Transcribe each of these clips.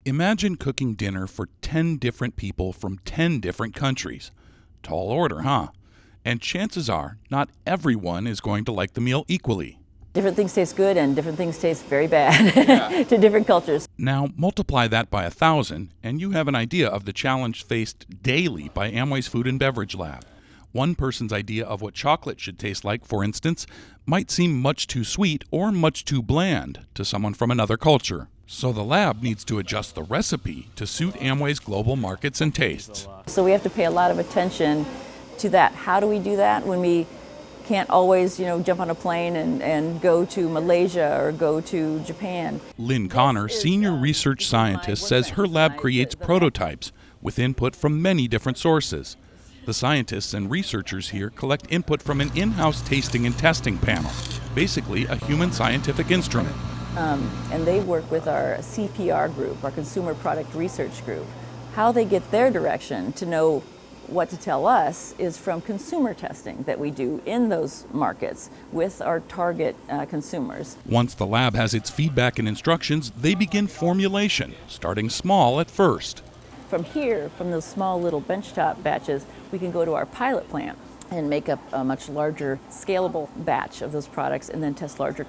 Imagine cooking dinner for 10 different people from 10 different countries. Tall order, huh? And chances are, not everyone is going to like the meal equally. Different things taste good and different things taste very bad to different cultures. Now, multiply that by 1,000, and you have an idea of the challenge faced daily by Amway's Food and Beverage Lab. One person's idea of what chocolate should taste like, for instance, might seem much too sweet or much too bland to someone from another culture. So the lab needs to adjust the recipe to suit Amway's global markets and tastes. So we have to pay a lot of attention to that. How do we do that when we can't always, jump on a plane and go to Malaysia or go to Japan? Lynn Connor, senior research scientist, says her lab creates prototypes with input from many different sources. The scientists and researchers here collect input from an in-house tasting and testing panel, basically a human scientific instrument. And they work with our CPR group, our Consumer Product Research Group. How they get their direction to know what to tell us is from consumer testing that we do in those markets with our target consumers. Once the lab has its feedback and instructions, they begin formulation, starting small at first. From here, from those small little benchtop batches, we can go to our pilot plant and make up a much larger scalable batch of those products and then test larger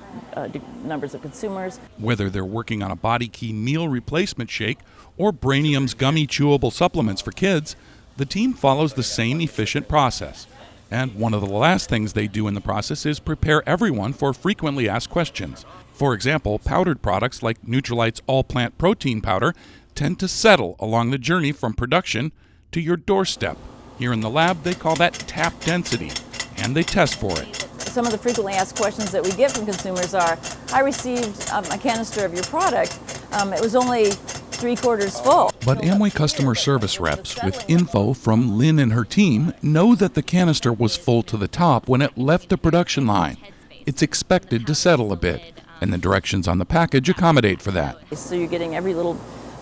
numbers of consumers. Whether they're working on a Body Key meal replacement shake or Brainium's gummy chewable supplements for kids, the team follows the same efficient process. And one of the last things they do in the process is prepare everyone for frequently asked questions. For example, powdered products like Nutrilite's all-plant protein powder tend to settle along the journey from production to your doorstep. Here in the lab, they call that tap density, and they test for it. Some of the frequently asked questions that we get from consumers are, I received a canister of your product. It was only 3/4 full. But Amway customer service reps, with info from Lynn and her team, know that the canister was full to the top when it left the production line. It's expected to settle a bit, and the directions on the package accommodate for that. So you're getting every little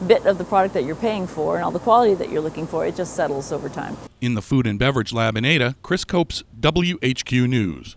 bit of the product that you're paying for and all the quality that you're looking for. It just settles over time. In the Food and Beverage Lab in Ada, Chris Copes, WHQ News.